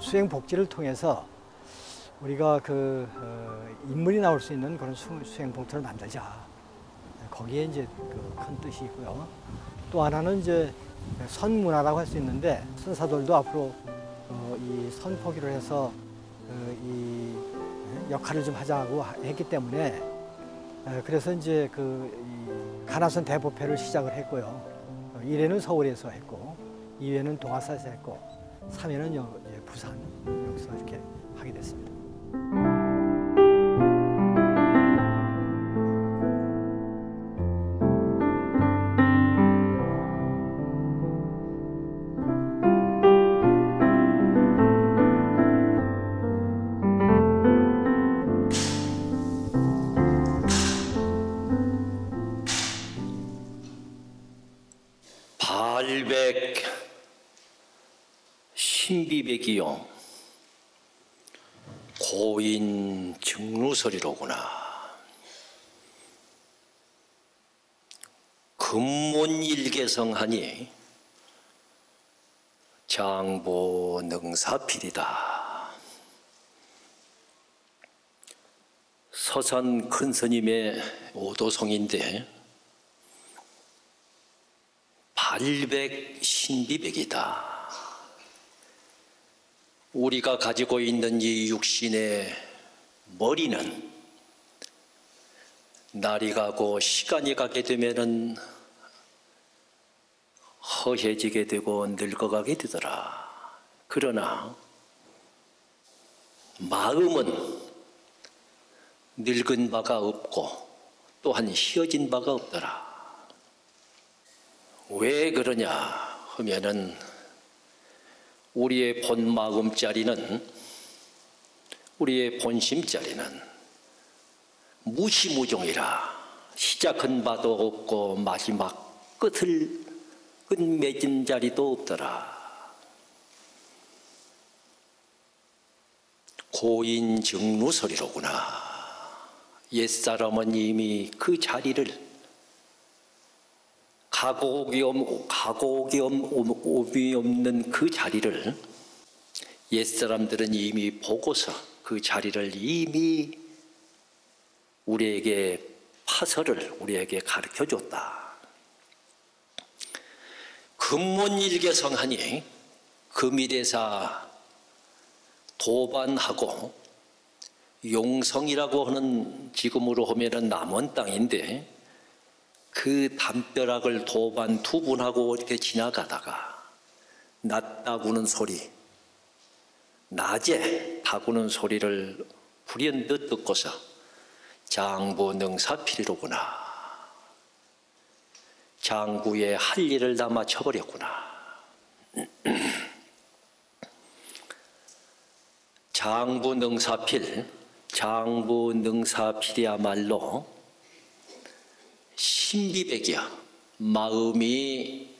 수행 복지를 통해서 우리가 인물이 나올 수 있는 그런 수행 봉투를 만들자. 거기에 이제 큰 뜻이 있고요. 또 하나는 이제 선문화라고 할 수 있는데, 선사들도 앞으로 이 선포기를 해서 이 역할을 좀 하자고 했기 때문에, 그래서 이제 이 가나선 대법회를 시작을 했고요. 1회는 서울에서 했고, 2회는 동아사에서 했고, 3회는 부산, 여기서 이렇게 하게 됐습니다. 발백 신비백이요 고인 증루설이로구나. 근문일개성하니 장보 능사필이다. 서산 큰스님의 오도성인데 발백 신비백이다. 우리가 가지고 있는 이 육신의 머리는 날이 가고 시간이 가게 되면은 허해지게 되고 늙어가게 되더라. 그러나 마음은 늙은 바가 없고 또한 희어진 바가 없더라. 왜 그러냐 하면은 우리의 본 마음자리는, 우리의 본심자리는 무시무종이라 시작한 바도 없고 마지막 끝을 끝맺은 자리도 없더라. 고인 증루설이로구나. 옛사람은 이미 그 자리를 가곡이 없는 그 자리를 옛사람들은 이미 보고서 그 자리를 이미 우리에게 파설을 우리에게 가르쳐줬다. 근문일개성하니 금일에사 도반하고 용성이라고 하는, 지금으로 하면은 남원 땅인데, 그 담벼락을 도반 두 분하고 이렇게 지나가다가 낮 다구는 소리, 낮에 다구는 소리를 불현듯 듣고서 장부 능사필이로구나. 장부의 할 일을 다 마쳐버렸구나. 장부 능사필이야말로 신비백이야. 마음이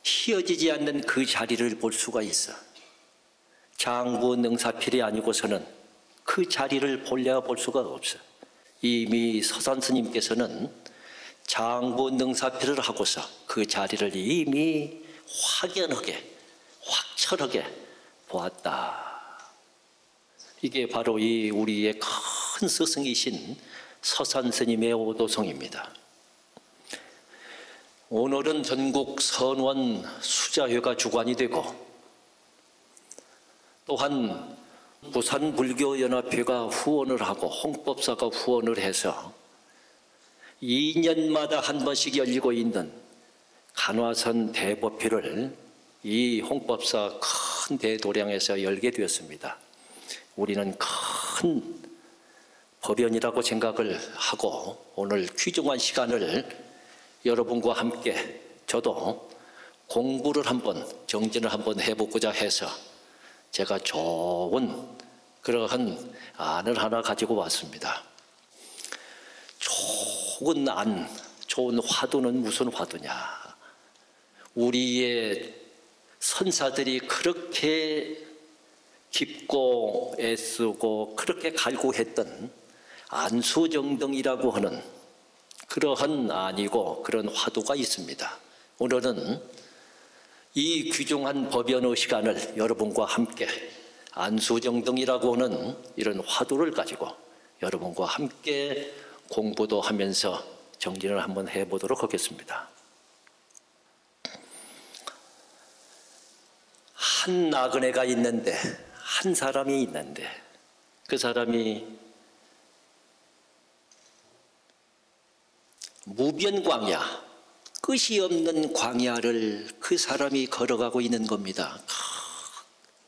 희어지지 않는 그 자리를 볼 수가 있어. 장부 능사필이 아니고서는 그 자리를 볼 수가 없어. 이미 서산 스님께서는 장부 능사필을 하고서 그 자리를 이미 확연하게 확철하게 보았다. 이게 바로 이 우리의 큰 스승이신 서산 스님의 오도성입니다. 오늘은 전국 선원 수자회가 주관이 되고, 또한 부산불교연합회가 후원을 하고 홍법사가 후원을 해서 2년마다 한 번씩 열리고 있는 간화선 대법회를 이 홍법사 큰 대도량에서 열게 되었습니다. 우리는 큰 법연이라고 생각을 하고 오늘 귀중한 시간을 여러분과 함께 저도 공부를 한번, 정진을 한번 해보고자 해서 제가 좋은 그러한 안을 하나 가지고 왔습니다. 좋은 화두는 무슨 화두냐? 우리의 선사들이 그렇게 깊고 애쓰고 그렇게 갈구했던 안수정등이라고 하는 그러한 안이고 그런 화두가 있습니다. 오늘은 이 귀중한 법연의 시간을 여러분과 함께 안수정등이라고 하는 이런 화두를 가지고 여러분과 함께 공부도 하면서 정진을 한번 해보도록 하겠습니다. 한 나그네가 있는데, 한 사람이 있는데, 그 사람이 무변광야, 끝이 없는 광야를 그 사람이 걸어가고 있는 겁니다.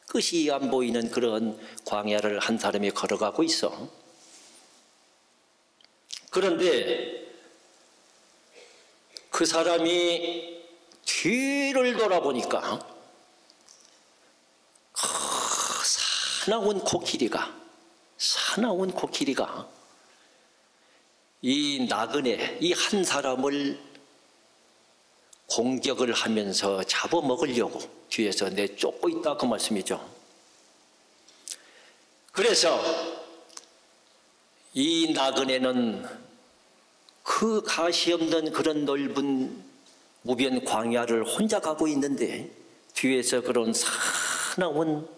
끝이 안 보이는 그런 광야를 한 사람이 걸어가고 있어. 그런데 그 사람이 뒤를 돌아보니까 사나운 코끼리가 이 나그네, 이 한 사람을 공격을 하면서 잡아먹으려고 뒤에서 내쫓고 있다, 그 말씀이죠. 그래서 이 나그네는 그 가시 없는 그런 넓은 무변 광야를 혼자 가고 있는데 뒤에서 그런 사나운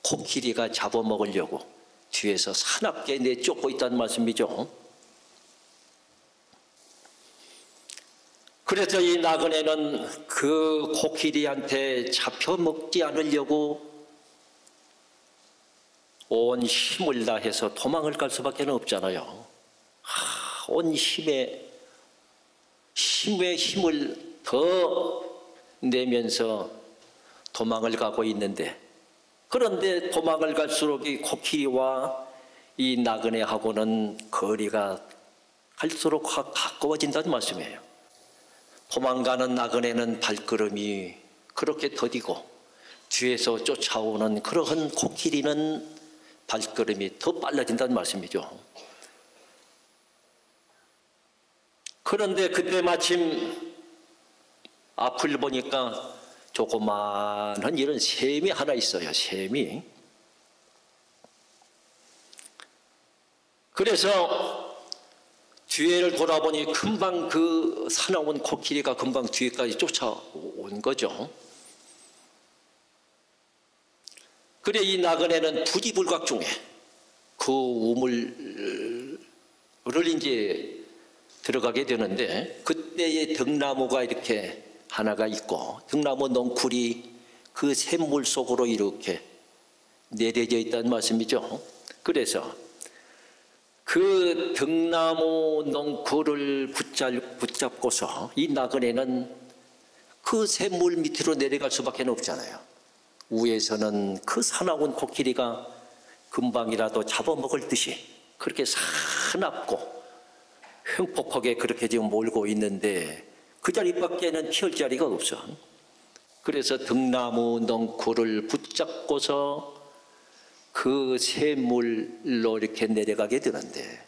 코끼리가 잡아먹으려고 뒤에서 사납게 내쫓고 있다는 말씀이죠. 그래서 이 나그네는 그 코끼리한테 잡혀먹지 않으려고 온 힘을 다해서 도망을 갈 수밖에 없잖아요. 온 힘에 힘을 더 내면서 도망을 가고 있는데, 그런데 도망을 갈수록 이 코끼리와 이 나그네하고는 거리가 갈수록 가까워진다는 말씀이에요. 도망가는 나그네는 발걸음이 그렇게 더디고 뒤에서 쫓아오는 그러한 코끼리는 발걸음이 더 빨라진다는 말씀이죠. 그런데 그때 마침 앞을 보니까 조그마한 이런 샘이 하나 있어요. 샘이. 그래서 뒤를 돌아보니 금방 그 사나운 코끼리가 금방 뒤에까지 쫓아온 거죠. 그래 이 나그네는 부지불각 중에 그 우물을 이제 들어가게 되는데, 그때의 등나무가 이렇게 하나가 있고 등나무 넝쿨이 그 샘물 속으로 이렇게 내려져 있다는 말씀이죠. 그래서 그 등나무 넝쿨을 붙잡고서 이 나그네는 그 샘물 밑으로 내려갈 수밖에 없잖아요. 위에서는 그 사나운 코끼리가 금방이라도 잡아먹을 듯이 그렇게 사납고 횡폭하게 그렇게 지금 몰고 있는데 그 자리밖에는 튀을 자리가 없어. 그래서 등나무 넝쿨을 붙잡고서 그 샘물로 이렇게 내려가게 되는데,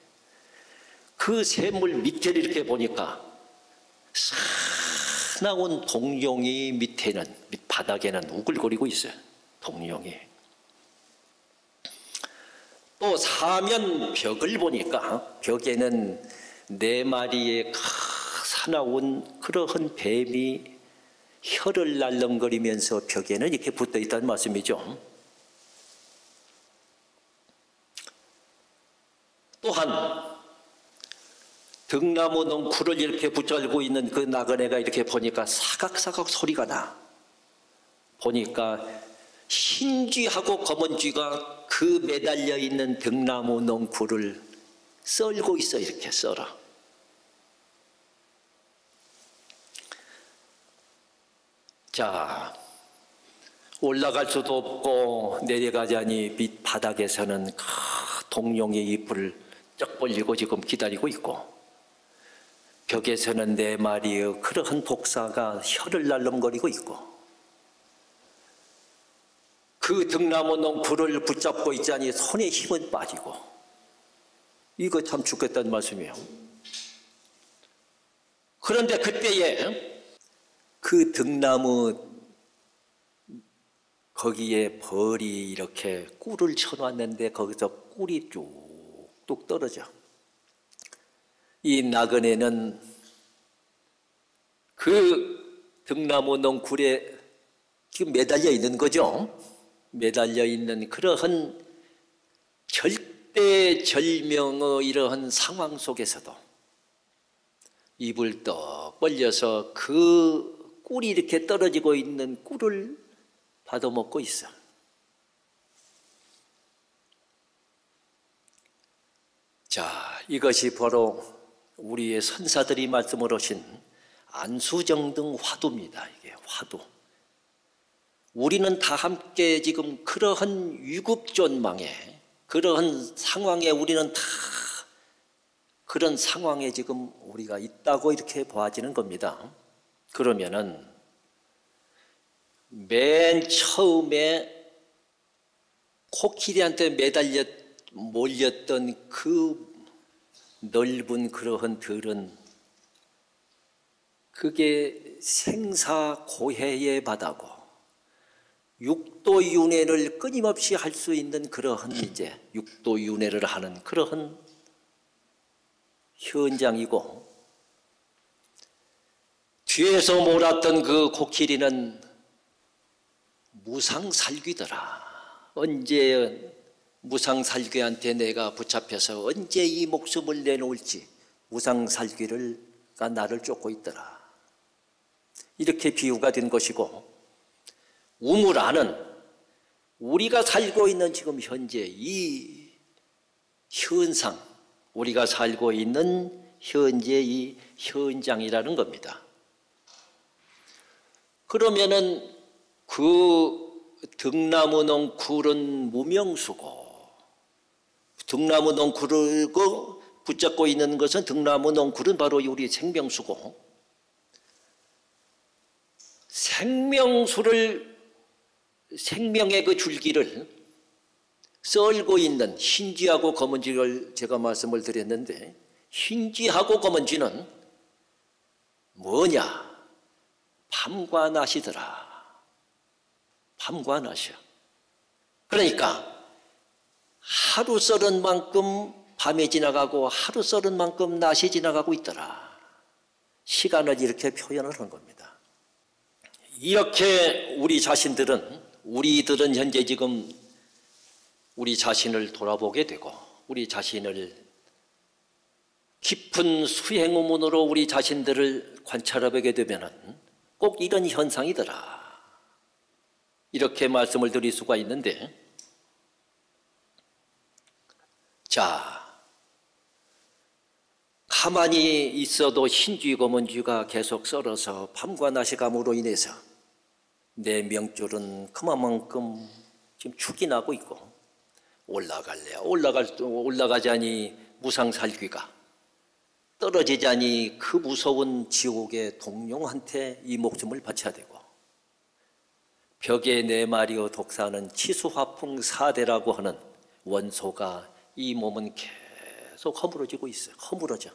그 샘물 밑을 이렇게 보니까 사나운 동룡이 밑바닥에는 우글거리고 있어요. 동룡이. 또 사면 벽을 보니까 벽에는 4마리의 사나운 그러한 뱀이 혀를 날름거리면서 벽에는 이렇게 붙어 있다는 말씀이죠. 또한 등나무 넝쿨을 이렇게 붙잡고 있는 그 나그네가 이렇게 보니까 사각사각 소리가 나. 보니까 흰 쥐하고 검은 쥐가 그 매달려 있는 등나무 넝쿨을 썰고 있어. 이렇게 썰어. 자, 올라갈 수도 없고 내려가자니 밑바닥에서는 동룡의 잎을 쩍 벌리고 지금 기다리고 있고, 벽에서는 4마리의 그러한 독사가 혀를 날름거리고 있고, 그 등나무 넝쿨을 붙잡고 있자니 손에 힘은 빠지고, 이거 참 죽겠다는 말씀이에요. 그런데 그때에 그 등나무 거기에 벌이 이렇게 꿀을 쳐놨는데 거기서 꿀이 뚝뚝 떨어져. 이 나그네는 그 등나무 넝쿨에 지금 매달려 있는 거죠. 매달려 있는 그러한 절대절명의 이러한 상황 속에서도 입을 떡 벌려서 그 꿀이 이렇게 떨어지고 있는 꿀을 받아먹고 있어. 자, 이것이 바로 우리의 선사들이 말씀을 하신 안수정등 화두입니다. 이게 화두. 우리는 다 함께 지금 그러한 위급존망에, 그러한 상황에 우리는 다 그런 상황에 지금 우리가 있다고 이렇게 보아지는 겁니다. 그러면은 맨 처음에 코끼리한테 몰렸던 그 넓은 그러한 들은 그게 생사고해의 바다고 육도윤회를 끊임없이 할 수 있는 그러한 이제 육도윤회를 하는 그러한 현장이고, 뒤에서 몰았던 그 코끼리는 무상살귀더라. 언제 무상살귀한테 내가 붙잡혀서 언제 이 목숨을 내놓을지 무상살귀가 나를 쫓고 있더라. 이렇게 비유가 된 것이고, 우물안은 우리가 살고 있는 지금 현재 이 현상, 우리가 살고 있는 현재 이 현장이라는 겁니다. 그러면은 그 등나무 넝쿨은 무명수고, 등나무 넝쿨을 붙잡고 있는 것은 등나무 넝쿨은 바로 우리 생명수고, 생명의 그 줄기를 썰고 있는 흰쥐하고 검은쥐를 제가 말씀을 드렸는데, 흰쥐하고 검은쥐는 뭐냐? 밤과 낮이더라. 밤과 낮이야. 그러니까 하루 썰은 만큼 밤이 지나가고 하루 썰은 만큼 낮이 지나가고 있더라. 시간을 이렇게 표현을 한 겁니다. 이렇게 우리들은 현재 지금 우리 자신을 돌아보게 되고, 우리 자신을 깊은 수행의문으로 우리 자신들을 관찰해보게 되면은 꼭 이런 현상이더라. 이렇게 말씀을 드릴 수가 있는데, 자, 가만히 있어도 흰쥐 검은쥐가 계속 썰어서 밤과 낮이 감으로 인해서 내 명줄은 그만큼 지금 축이 나고 있고, 올라가자니 무상살귀가, 떨어지자니 그 무서운 지옥의 동룡한테 이 목숨을 바쳐야 되고, 벽에 네 마리어 독사하는 치수화풍 사대라고 하는 원소가 이 몸은 계속 허물어지고 있어요. 허물어져.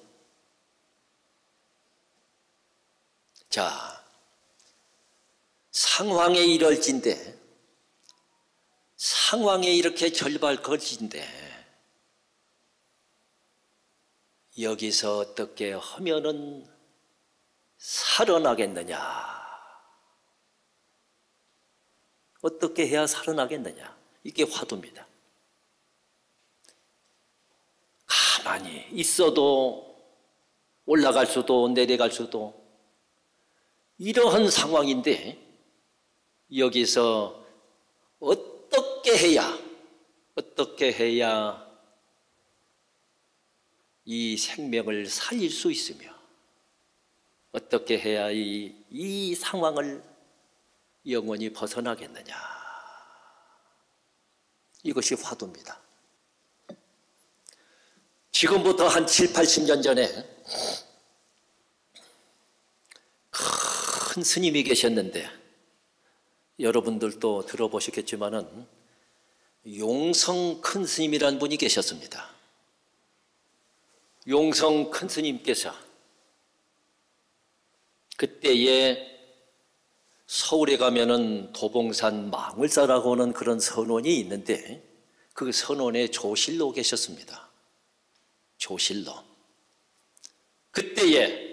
자, 상황에 이럴진데, 상황에 이렇게 절발걸진데 여기서 어떻게 하면은 살아나겠느냐? 어떻게 해야 살아나겠느냐? 이게 화두입니다. 가만히 있어도 올라갈 수도 내려갈 수도 이러한 상황인데, 여기서 어떻게 해야 이 생명을 살릴 수 있으며, 어떻게 해야 이 상황을 영원히 벗어나겠느냐? 이것이 화두입니다. 지금부터 한 7, 80년 전에 큰 스님이 계셨는데, 여러분들도 들어보셨겠지만은 용성 큰 스님이라는 분이 계셨습니다. 용성 큰 스님께서 그때에 서울에 가면은 도봉산 망울사라고 하는 그런 선원이 있는데, 그 선원의 조실로 계셨습니다. 조실로. 그때에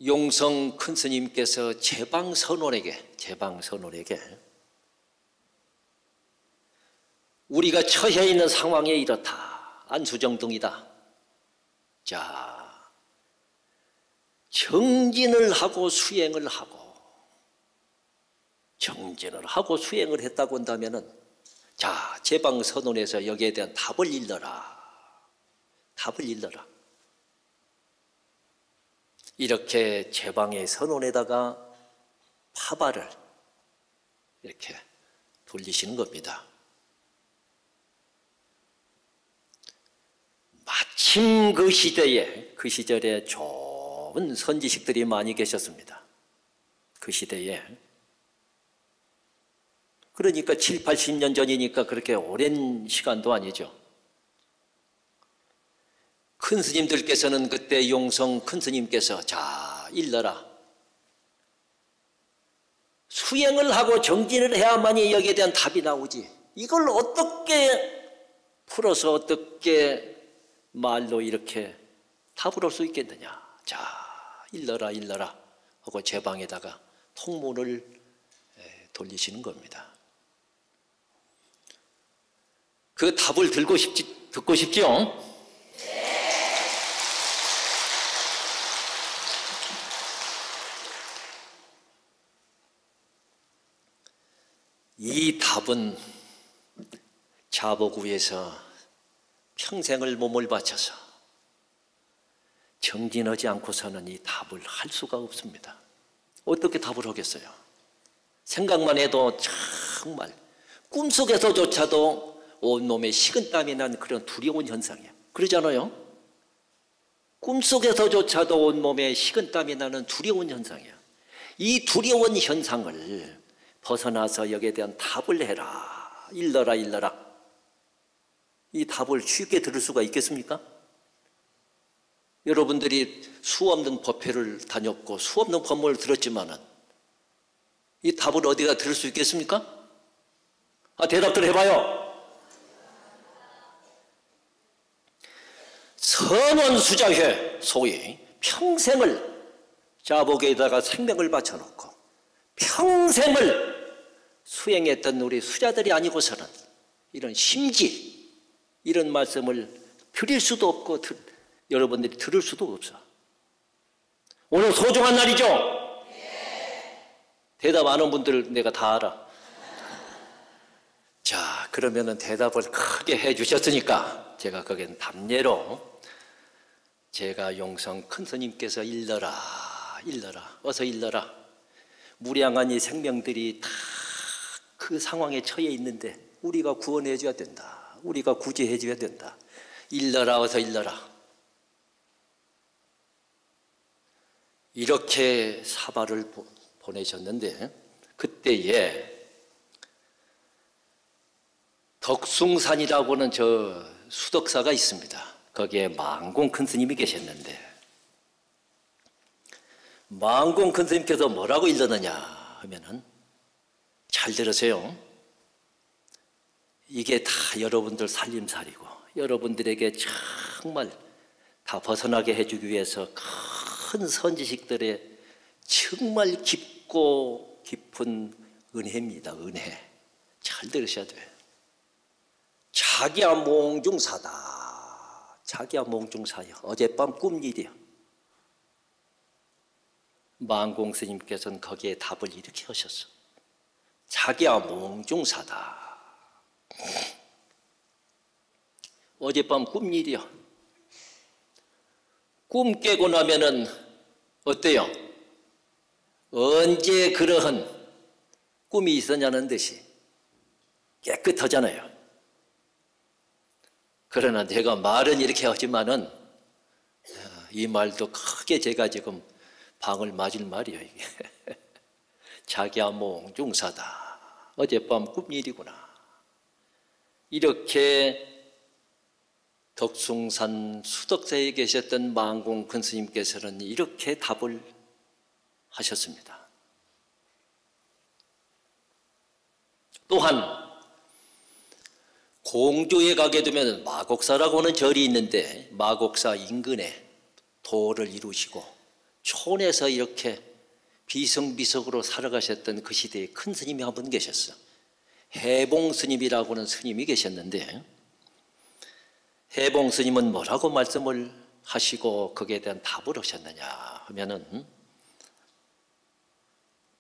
용성 큰 스님께서 제방 선원에게, 제방선원에게 우리가 처해 있는 상황에 이렇다. 안수정등이다. 자, 정진을 하고 수행을 하고, 정진을 하고 수행을 했다고 한다면은, 자, 제방선언에서 여기에 대한 답을 일러라. 답을 일러라. 이렇게 제방의 선언에다가 파발을 이렇게 돌리시는 겁니다. 마침 그 시절에 좋은 선지식들이 많이 계셨습니다. 그 시대에. 그러니까 7, 80년 전이니까 그렇게 오랜 시간도 아니죠. 큰 스님들께서는 그때 용성 큰 스님께서 자, 일러라. 수행을 하고 정진을 해야만이 여기에 대한 답이 나오지. 이걸 어떻게 풀어서 어떻게 말로 이렇게 답을 할 수 있겠느냐. 자, 일러라 일러라 하고 제방에다가 통문을 돌리시는 겁니다. 그 답을 듣고 싶죠? 이 답은 자보구에서 평생을 몸을 바쳐서 정진하지 않고서는 이 답을 할 수가 없습니다. 어떻게 답을 하겠어요? 생각만 해도 정말 꿈속에서조차도 온몸에 식은땀이 난 그런 두려운 현상이에요. 그러잖아요? 꿈속에서조차도 온몸에 식은땀이 나는 두려운 현상이에요. 이 두려운 현상을 벗어나서 여기에 대한 답을 해라. 일러라 일러라. 이 답을 쉽게 들을 수가 있겠습니까? 여러분들이 수없는 법회를 다녔고 수없는 법문을 들었지만은 이 답을 어디가 들을 수 있겠습니까? 대답들 해봐요. 선원수자회, 소위 평생을 자복에다가 생명을 바쳐놓고 평생을 수행했던 우리 수자들이 아니고서는 이런 심지, 이런 말씀을 드릴 수도 없고 여러분들이 들을 수도 없어. 오늘 소중한 날이죠? 대답 안 한 분들 내가 다 알아. 자, 그러면은 대답을 크게 해 주셨으니까 제가 거기는 답례로 제가 용성 큰 스님께서 일러라, 일러라, 어서 일러라. 무량한 이 생명들이 다 그 상황에 처해 있는데 우리가 구원해 줘야 된다. 우리가 구제해 줘야 된다. 일러라, 어서 일러라. 이렇게 사발을 보내셨는데 그때에 덕숭산이라고는 저 수덕사가 있습니다. 거기에 망공 큰 스님이 계셨는데 망공 큰 스님께서 뭐라고 일렀느냐 하면은 잘 들으세요. 이게 다 여러분들 살림살이고 여러분들에게 정말 다 벗어나게 해주기 위해서 큰 선지식들의 정말 깊고 깊은 은혜입니다. 은혜. 잘 들으셔야 돼요. 자기야 몽중사다. 자기야 몽중사여. 어젯밤 꿈일이야. 망공 스님께서는 거기에 답을 이렇게 하셨어. 자기야 몽중사다. 어젯밤 꿈일이야. 꿈 깨고 나면은 어때요? 언제 그러한 꿈이 있었냐는 듯이 깨끗하잖아요. 그러나 제가 말은 이렇게 하지만은 이 말도 크게 제가 지금 방을 맞을 말이에요. 이게. 자기야 몽중사다. 어젯밤 꿈일이구나. 이렇게 덕숭산 수덕사에 계셨던 망공 큰 스님께서는 이렇게 답을 하셨습니다. 또한 공주에 가게 되면 마곡사라고 하는 절이 있는데 마곡사 인근에 도를 이루시고 촌에서 이렇게 비성비석으로 살아가셨던 그 시대에 큰 스님이 한 분 계셨어. 해봉 스님이라고 하는 스님이 계셨는데, 해봉 스님은 뭐라고 말씀을 하시고 거기에 대한 답을 하셨느냐 하면은,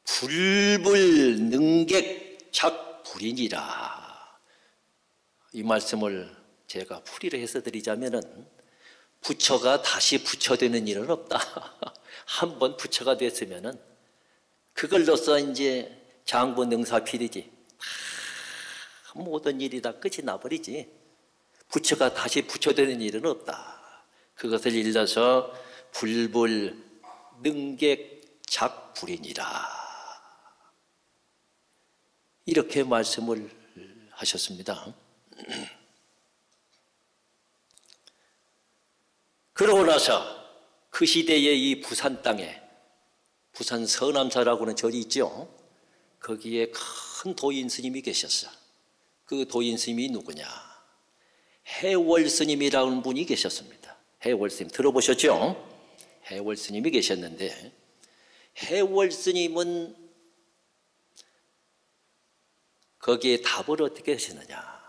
불불 능객작 불인이라. 이 말씀을 제가 풀이를 해서 드리자면은, 부처가 다시 부처되는 일은 없다. 한번 부처가 됐으면은 그걸로써 이제 장부 능사필이지. 모든 일이 다 끝이 나버리지. 부처가 다시 부처되는 일은 없다. 그것을 일러서 불불 능객작불이니라, 이렇게 말씀을 하셨습니다. 그러고 나서 그 시대의 이 부산 땅에, 부산 서남사라고 하는 절이 있죠. 거기에 큰 도인 스님이 계셨어. 그 도인 스님이 누구냐? 해월 스님이라는 분이 계셨습니다. 해월 스님 들어보셨죠? 해월 스님이 계셨는데, 해월 스님은 거기에 답을 어떻게 하시느냐?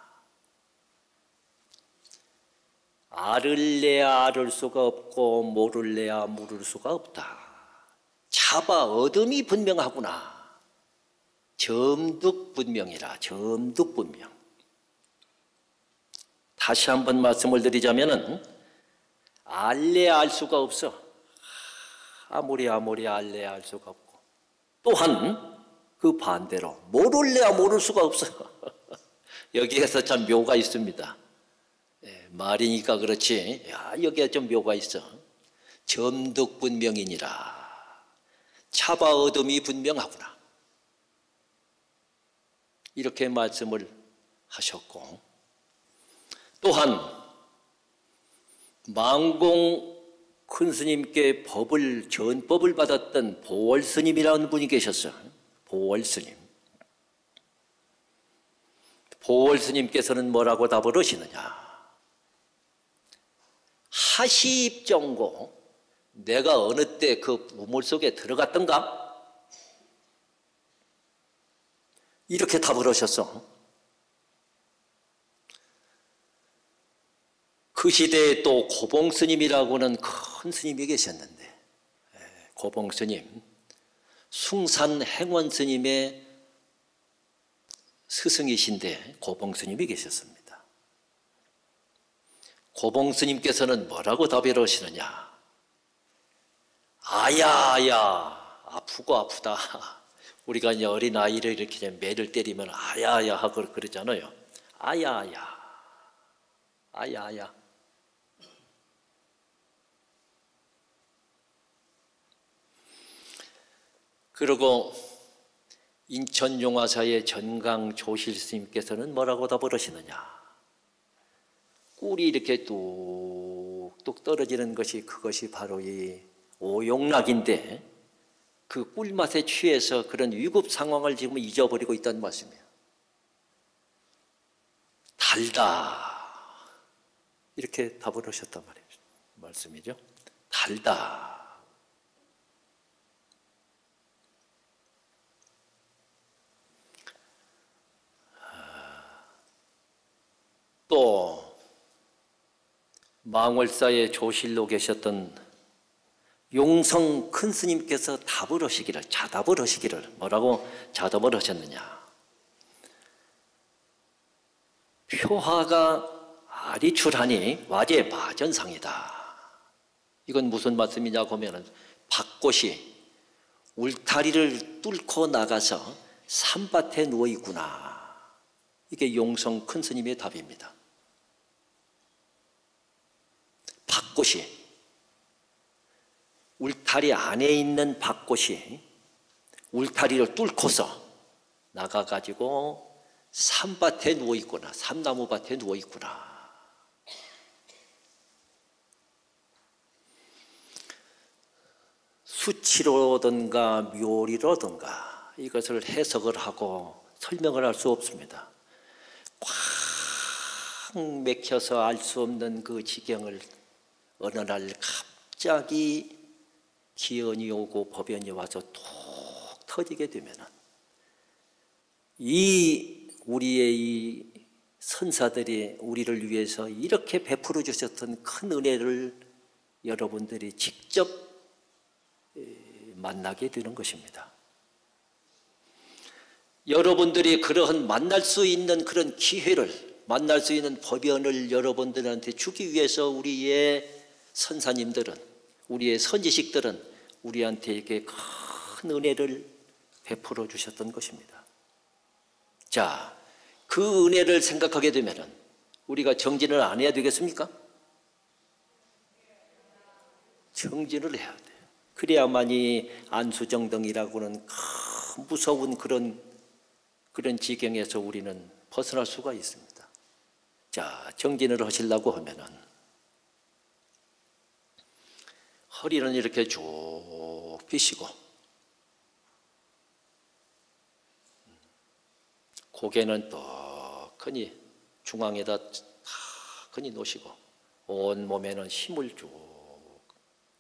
알을래야 알을 수가 없고 모를래야 모를 수가 없다. 차바 어둠이 분명하구나. 점득분명이라. 점득분명. 다시 한번 말씀을 드리자면은, 알래야 알 수가 없어. 아무리 알래야 알 수가 없고, 또한 그 반대로 모를래야 모를 수가 없어. 여기에서 참 묘가 있습니다. 말이니까 그렇지, 야, 여기에 좀 묘가 있어. 점득분명이니라. 차바 어둠이 분명하구나. 이렇게 말씀을 하셨고, 또한 망공 큰 스님께 전법을 받았던 보월 스님이라는 분이 계셨어요. 보월 스님. 보월 스님께서는 뭐라고 답을 하시느냐? 하시입정고, 내가 어느 때 그 우물 속에 들어갔던가? 이렇게 답을 하셨어. 그 시대에 또 고봉 스님이라고 하는 큰 스님이 계셨는데, 고봉 스님, 숭산 행원 스님의 스승이신데 고봉 스님이 계셨습니다. 고봉 스님께서는 뭐라고 답을 하시느냐? 아야야, 아프고 아프다. 우리가 이제 어린 아이를 이렇게 매를 때리면 아야야 하고 그러잖아요. 아야야, 아야야. 그리고 인천 용화사의 전강 조실 스님께서는 뭐라고 답을 하시느냐? 꿀이 이렇게 뚝뚝 떨어지는 것이, 그것이 바로 이 오용락인데, 그 꿀맛에 취해서 그런 위급 상황을 지금 잊어버리고 있다는 말씀이에요. 달다, 이렇게 답을 하셨단 말씀이죠. 달다. 또 망월사의 조실로 계셨던 용성 큰 스님께서 답을 하시기를, 자답을 하시기를, 뭐라고 자답을 하셨느냐? 표하가 아리출하니 와제 마전상이다. 이건 무슨 말씀이냐고 하면, 밭꽃이 울타리를 뚫고 나가서 산밭에 누워 있구나. 이게 용성 큰 스님의 답입니다. 밭꽃이, 울타리 안에 있는 밭꽃이 울타리를 뚫고서 나가가지고 산밭에 누워있구나, 삼나무밭에 누워있구나. 수치로든가 묘리로든가 이것을 해석을 하고 설명을 할 수 없습니다. 꽉 맥혀서 알 수 없는 그 지경을 어느 날 갑자기 기연이 오고 법연이 와서 톡 터지게 되면은 이 우리의 이 선사들이 우리를 위해서 이렇게 베풀어 주셨던 큰 은혜를 여러분들이 직접 만나게 되는 것입니다. 여러분들이 그러한 만날 수 있는 그런 기회를, 만날 수 있는 법연을 여러분들한테 주기 위해서 우리의 선사님들은, 우리의 선지식들은 우리한테 이렇게 큰 은혜를 베풀어 주셨던 것입니다. 자, 그 은혜를 생각하게 되면 우리가 정진을 안 해야 되겠습니까? 정진을 해야 돼요. 그래야만이 안수정등이라고는 큰 무서운 그런 지경에서 우리는 벗어날 수가 있습니다. 자, 정진을 하시려고 하면은 허리는 이렇게 쭉 펴시고 고개는 떡하니 중앙에다 떡하니 놓으시고 온 몸에는 힘을 쭉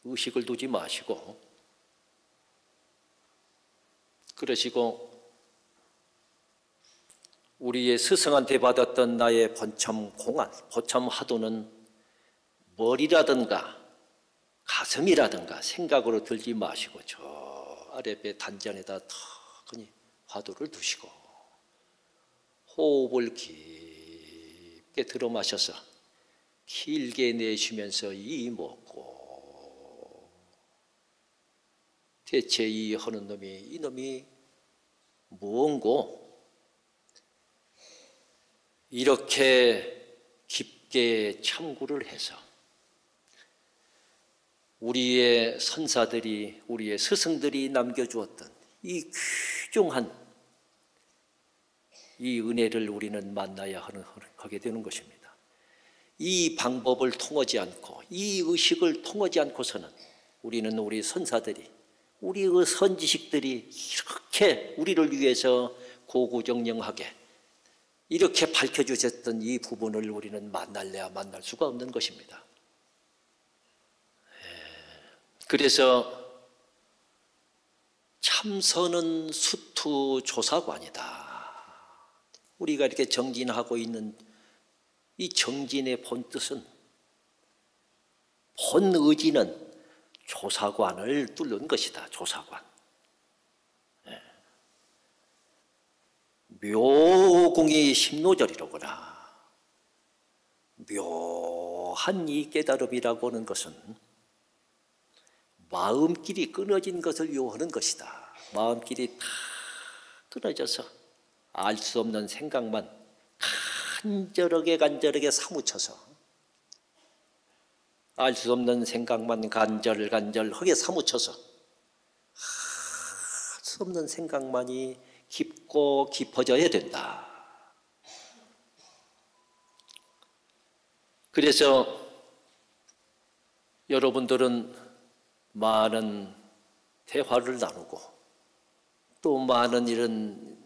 의식을 두지 마시고 그러시고 우리의 스승한테 받았던 나의 번참 공안, 번참 화두는 머리라든가 가슴이라든가 생각으로 들지 마시고 저 아랫배 단전에다 턱하니 화두를 두시고 호흡을 깊게 들어 마셔서 길게 내쉬면서 이 먹고 대체 이 하는 놈이 이놈이 무언고 이렇게 깊게 참고를 해서 우리의 선사들이 우리의 스승들이 남겨주었던 이 귀중한 이 은혜를 우리는 만나야 하게 되는 것입니다. 이 방법을 통하지 않고 이 의식을 통하지 않고서는 우리는 우리 선사들이 우리의 선지식들이 이렇게 우리를 위해서 고구정령하게 이렇게 밝혀주셨던 이 부분을 우리는 만날래야 만날 수가 없는 것입니다. 그래서 참선은 수투조사관이다. 우리가 이렇게 정진하고 있는 이 정진의 본 뜻은, 본 의지는 조사관을 뚫는 것이다. 조사관. 묘공이 심노절이로구나. 묘한 이 깨달음이라고 하는 것은 마음길이 끊어진 것을 요하는 것이다. 마음길이 다 끊어져서 알 수 없는 생각만 간절하게 사무쳐서 알 수 없는 생각만 간절하게 사무쳐서 알 수 없는 생각만이 깊고 깊어져야 된다. 그래서 여러분들은 많은 대화를 나누고 또 많은 이런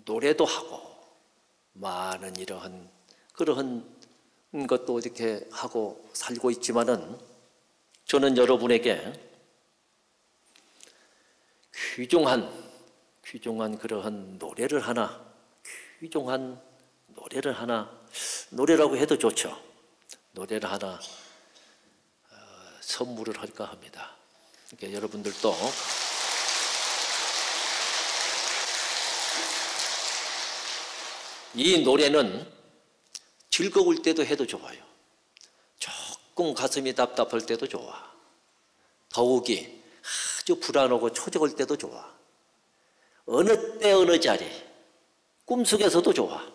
노래도 하고 많은 이러한 그러한 것도 이렇게 하고 살고 있지만은 저는 여러분에게 귀중한 그러한 노래를 하나, 귀중한 노래를 하나, 노래라고 해도 좋죠. 노래를 하나 선물을 할까 합니다. 그러니까 여러분들도 이 노래는 즐거울 때도 해도 좋아요. 조금 가슴이 답답할 때도 좋아. 더욱이 아주 불안하고 초조할 때도 좋아. 어느 때 어느 자리, 꿈속에서도 좋아.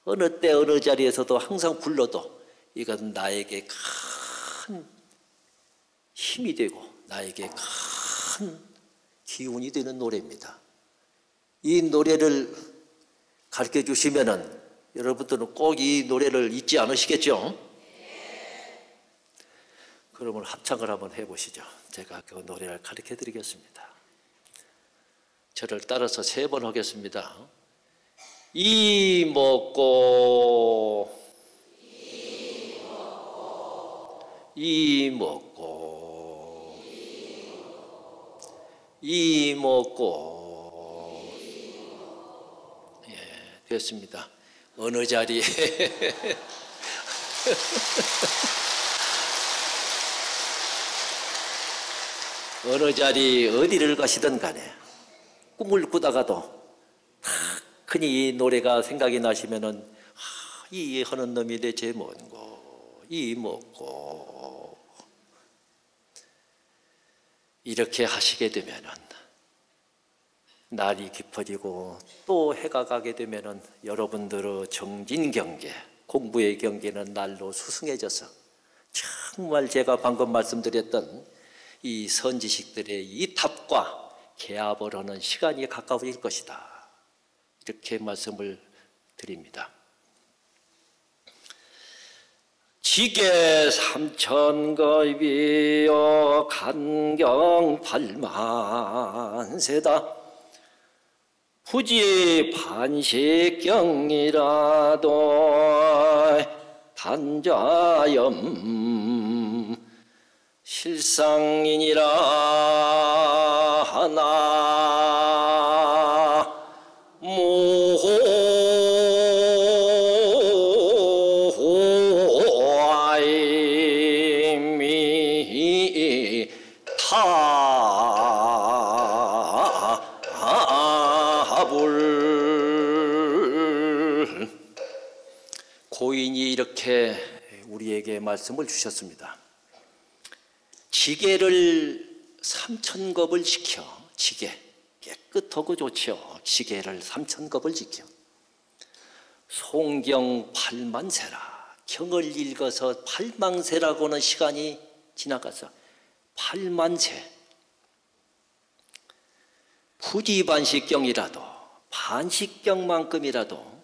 어느 때 어느 자리에서도 항상 불러도 이건 나에게 큰 힘이 되고 나에게 큰 기운이 되는 노래입니다. 이 노래를 가르쳐 주시면은 여러분들은 꼭 이 노래를 잊지 않으시겠죠? 그러면 합창을 한번 해보시죠. 제가 그 노래를 가르쳐 드리겠습니다. 저를 따라서 3번 하겠습니다. 이 먹고 이 먹고 이 이먹고. 예, 됐습니다. 어느 자리에 어느 자리 어디를 가시든 간에 꿈을 꾸다가도 흔히 이 노래가 생각이 나시면은 이 하는 놈이 대체 뭔고 이 먹고 이렇게 하시게 되면은 날이 깊어지고 또 해가 가게 되면은 여러분들의 정진 경계, 공부의 경계는 날로 수승해져서 정말 제가 방금 말씀드렸던 이 선지식들의 이탑과 개합을 하는 시간이 가까워질 것이다. 이렇게 말씀을 드립니다. 지계 삼천겁이여 간경 팔만세다. 부지 반식경이라도 단자염 실상이니라 하나 모아임이 타불. 고인이 이렇게 우리에게 말씀을 주셨습니다. 지게를 삼천겁을 지켜. 지게 깨끗하고 좋죠. 지게를 삼천겁을 지켜. 송경 팔만세라. 경을 읽어서 팔만세라고 하는 시간이 지나가서 팔만세. 부지반식경이라도 반식경만큼이라도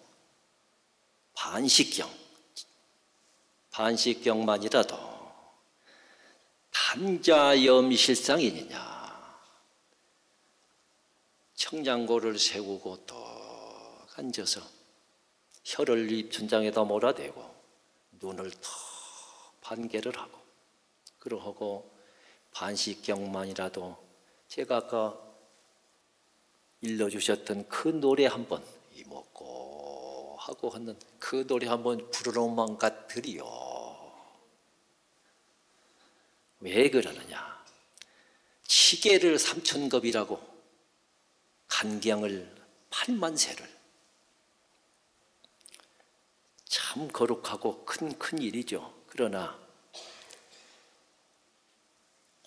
반식경만이라도 단자염실상이냐. 청량고를 세우고 또 앉아서 혀를 입천장에다 몰아대고 눈을 턱 반개를 하고 그러하고 반식경만이라도 제가 아까 일러주셨던 그 노래 한번 이먹고 하고 하는 그 노래 한번 부르러만 같으리요. 왜 그러느냐? 지게를 삼천겁이라고 간경을 8만세를 참 거룩하고 큰 일이죠. 그러나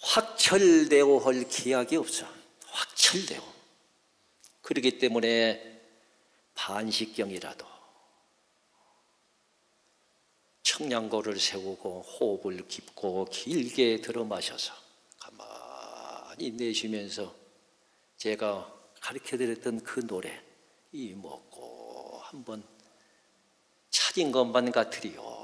확철되고 할 기약이 없어. 확철되고. 그렇기 때문에 반식경이라도 청량고를 세우고 호흡을 깊고 길게 들어 마셔서 가만히 내쉬면서 제가 가르쳐드렸던 그 노래 이먹고 한번 찾은 것만 같으리요.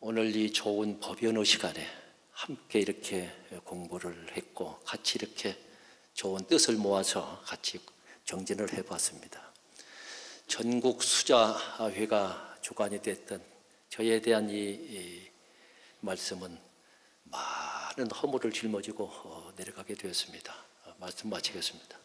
오늘 이 좋은 법연의 시간에 함께 이렇게 공부를 했고 같이 이렇게 좋은 뜻을 모아서 같이 정진을 해봤습니다. 전국 수자회가 주관이 됐던 저에 대한 이 말씀은 많은 허물을 짊어지고 내려가게 되었습니다. 말씀 마치겠습니다.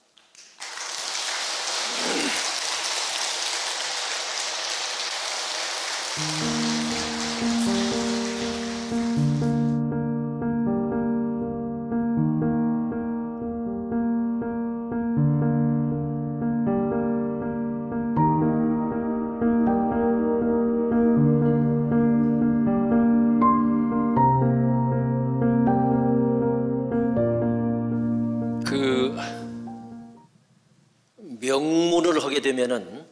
명문을 하게 되면은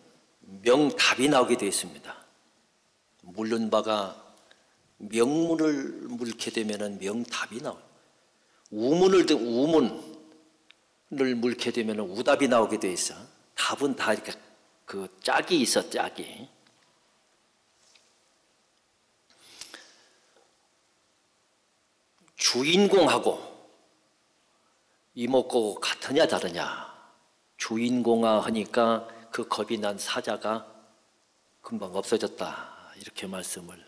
명답이 나오게 되어 있습니다. 물른 바가 명문을 물게 되면은 명답이 나와요. 우문을 물게 되면은 우답이 나오게 되어 있어. 답은 다 이렇게 그 짝이 있어, 짝이. 주인공하고 이목고 같으냐 다르냐. 주인공아 하니까 그 겁이 난 사자가 금방 없어졌다 이렇게 말씀을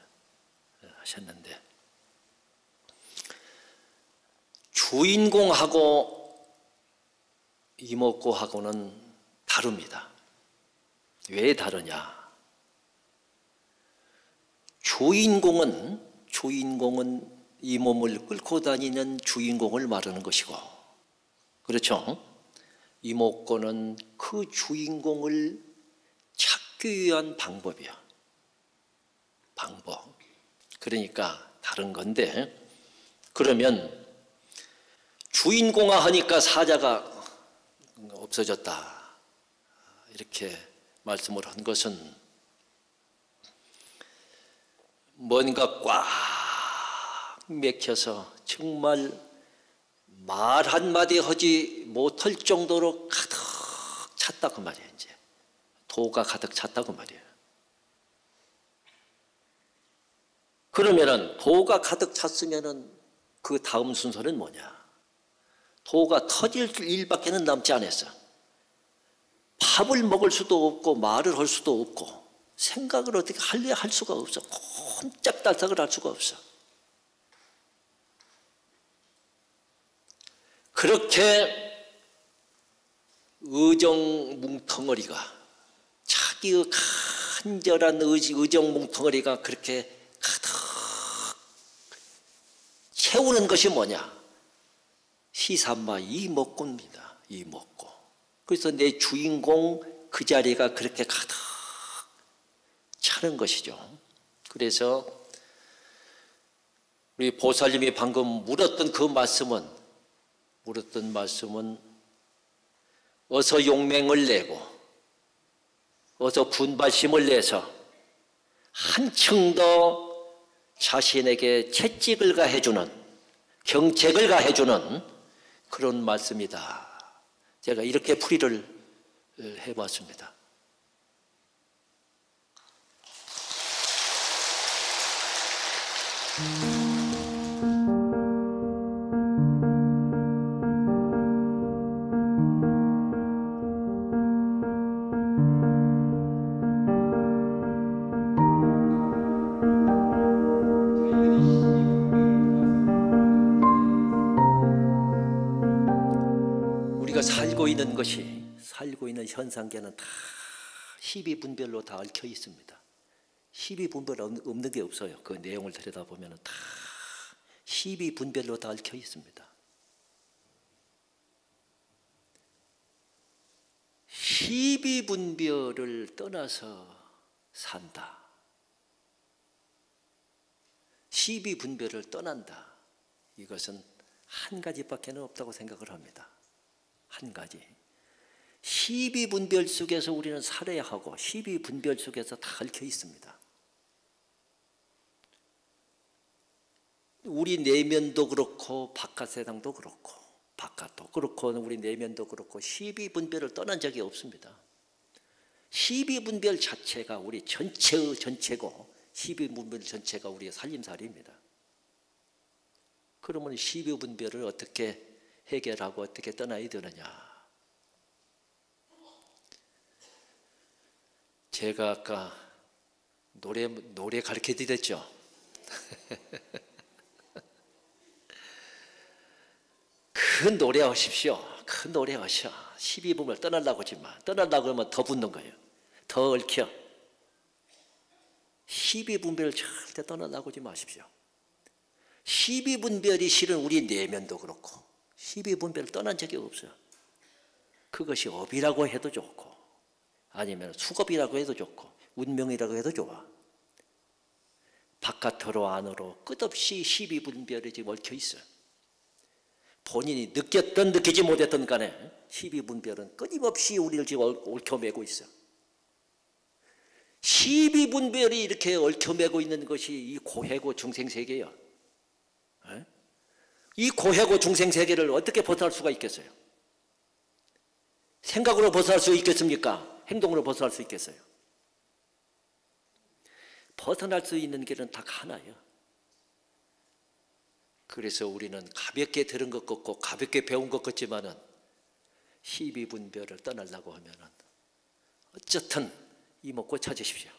하셨는데 주인공하고 이목구하고는 다릅니다. 왜 다르냐? 주인공은 이 몸을 끌고 다니는 주인공을 말하는 것이고, 그렇죠? 이목구는 그 주인공을 찾기 위한 방법이야. 방법. 그러니까 다른 건데, 그러면 주인공화 하니까 사자가 없어졌다, 이렇게 말씀을 한 것은 뭔가 꽉 맥혀서 정말 말 한마디 하지 못할 정도로 가득 찼다고 말이에요. 이제 도가 가득 찼다고 말이에요. 그러면은 도가 가득 찼으면은 그 다음 순서는 뭐냐? 도가 터질 일밖에는 남지 않았어. 밥을 먹을 수도 없고 말을 할 수도 없고 생각을 어떻게 할 수가 없어. 꼼짝달싹을 할 수가 없어. 그렇게 의정뭉텅어리가, 자기의 간절한 의정뭉텅어리가 그렇게 가득 채우는 것이 뭐냐? 시산마 이목구입니다. 이목구. 그래서 내 주인공 그 자리가 그렇게 가득 차는 것이죠. 그래서 우리 보살님이 방금 물었던 그 말씀은 어서 용맹을 내고 어서 분발심을 내서 한층 더 자신에게 채찍을 가해주는, 경책을 가해주는 그런 말씀이다. 제가 이렇게 풀이를 해봤습니다. 우리가 살고 있는 현상계는 다 12분별로 다 얽혀 있습니다. 12분별 없는 게 없어요. 그 내용을 들여다보면 다 12분별로 다 얽혀 있습니다. 12분별을 떠나서 산다. 12분별을 떠난다. 이것은 한 가지밖에 없다고 생각을 합니다. 한 가지. 12분별 속에서 우리는 살아야 하고 12분별 속에서 다 얽혀 있습니다. 우리 내면도 그렇고 바깥 세상도 그렇고 바깥도 그렇고 우리 내면도 그렇고 12분별을 떠난 적이 없습니다. 12분별 자체가 우리 전체의 전체고 12분별 전체가 우리의 살림살이입니다. 그러면 12분별을 어떻게 해결하고 어떻게 떠나야 되느냐? 제가 아까 노래 가르쳐 드렸죠. 큰 노래 하십시오. 큰 노래 하셔. 12분별 떠나려고 하지 마. 떠나려고 하면 더 붙는 거예요. 더 얽혀. 12분별 절대 떠나려고 하지 마십시오. 12분별이 실은 우리 내면도 그렇고 12분별 떠난 적이 없어요. 그것이 업이라고 해도 좋고 아니면 수겁이라고 해도 좋고 운명이라고 해도 좋아. 바깥으로 안으로 끝없이 12분별이 지금 얽혀 있어요. 본인이 느꼈던 느끼지 못했던 간에 12분별은 끊임없이 우리를 지금 얽혀매고 있어. 12분별이 이렇게 얽혀매고 있는 것이 이 고해고 중생세계예요. 이 고해고 중생세계를 어떻게 벗어날 수가 있겠어요? 생각으로 벗어날 수 있겠습니까? 행동으로 벗어날 수 있겠어요? 벗어날 수 있는 길은 딱 하나예요. 그래서 우리는 가볍게 들은 것 같고 가볍게 배운 것 같지만은 12분별을 떠나려고 하면은 어쨌든 이목구 찾으십시오.